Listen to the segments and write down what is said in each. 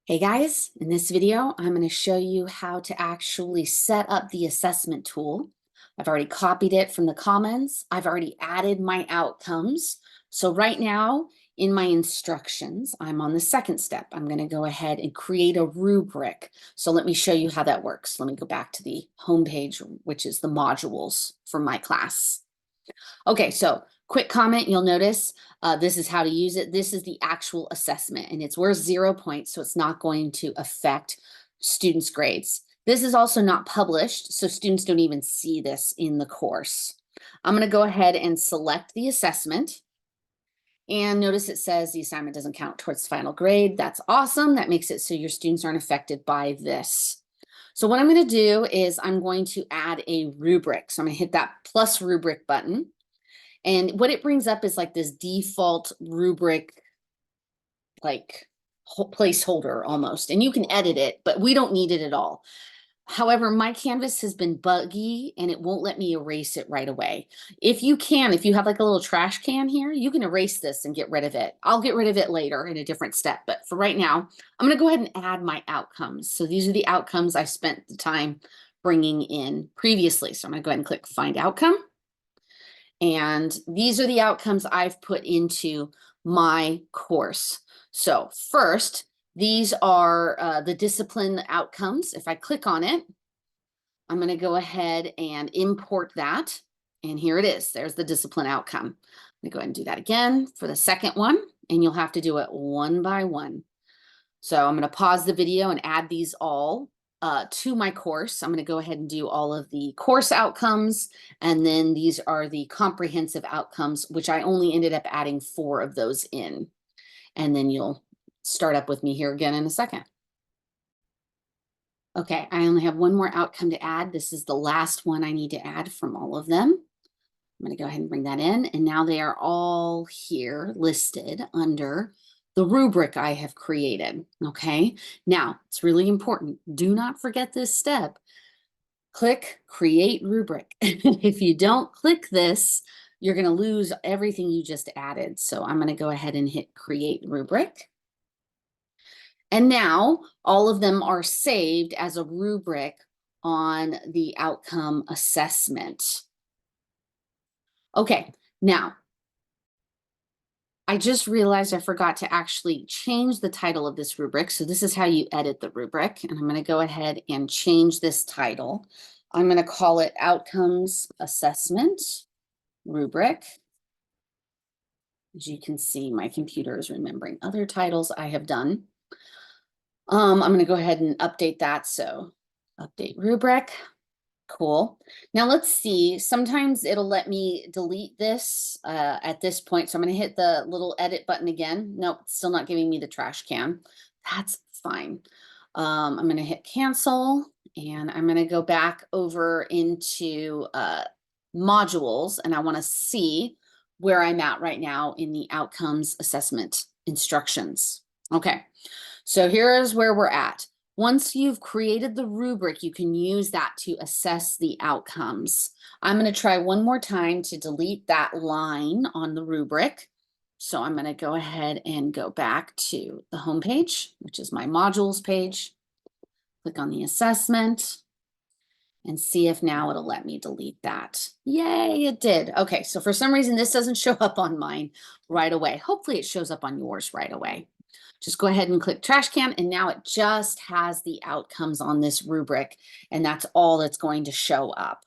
Hey guys, in this video, I'm going to show you how to actually set up the assessment tool. I've already copied it from the Commons. I've already added my outcomes. So right now in my instructions, I'm on the second step. I'm going to go ahead and create a rubric. So let me show you how that works. Let me go back to the home page, which is the modules for my class. Okay, so quick comment, you'll notice this is how to use it. This is the actual assessment and it's worth 0 points, so it's not going to affect students' grades. This is also not published, so students don't even see this in the course. I'm going to go ahead and select the assessment. And notice it says the assignment doesn't count towards final grade. That's awesome. That makes it so your students aren't affected by this. So what I'm going to do is I'm going to add a rubric. So I'm going to hit that plus rubric button. And what it brings up is like this default rubric, like placeholder almost, and you can edit it, but we don't need it at all. However, my Canvas has been buggy and it won't let me erase it right away. If you have like a little trash can here, you can erase this and get rid of it. I'll get rid of it later in a different step, but for right now, I'm going to go ahead and add my outcomes. So these are the outcomes I spent the time bringing in previously. So I'm going to go ahead and click Find Outcome. And these are the outcomes I've put into my course. So first, these are the discipline outcomes. If I click on it, I'm going to go ahead and import that. And here it is. There's the discipline outcome. Let me go ahead and do that again for the second one. And you'll have to do it one by one. So I'm going to pause the video and add these all to my course. I'm going to go ahead and do all of the course outcomes. And then these are the comprehensive outcomes, which I only ended up adding 4 of those in. And then you'll start up with me here again in a second. Okay, I only have one more outcome to add. This is the last one I need to add from all of them. I'm going to go ahead and bring that in. And now they are all here listed under the rubric I have created. Okay, now it's really important. Do not forget this step. Click Create Rubric. If you don't click this, you're going to lose everything you just added. So I'm going to go ahead and hit Create Rubric. And now all of them are saved as a rubric on the outcome assessment. Okay, now I just realized I forgot to actually change the title of this rubric. So this is how you edit the rubric. And I'm going to go ahead and change this title. I'm going to call it Outcomes Assessment Rubric. As you can see, my computer is remembering other titles I have done. I'm going to go ahead and update that. So update rubric. Cool. Now let's see. Sometimes it'll let me delete this at this point. So I'm going to hit the little edit button again. Nope, it's still not giving me the trash can. That's fine. I'm going to hit cancel and I'm going to go back over into modules and I want to see where I'm at right now in the outcomes assessment instructions. Okay, so here is where we're at. Once you've created the rubric, you can use that to assess the outcomes. I'm going to try one more time to delete that line on the rubric. So I'm going to go ahead and go back to the home page, which is my modules page. Click on the assessment and see if now it'll let me delete that. Yay, it did. Okay, so for some reason, this doesn't show up on mine right away. Hopefully it shows up on yours right away. Just go ahead and click trash can and now it just has the outcomes on this rubric and that's all that's going to show up.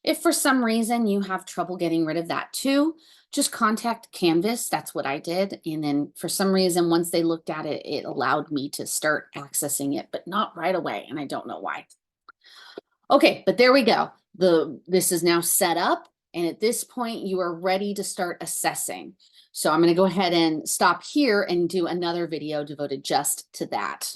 If for some reason you have trouble getting rid of that too, just contact Canvas. That's what I did. And then for some reason, once they looked at it, it allowed me to start accessing it, but not right away. And I don't know why. Okay, but there we go. This is now set up. And at this point, you are ready to start assessing. So I'm going to go ahead and stop here and do another video devoted just to that.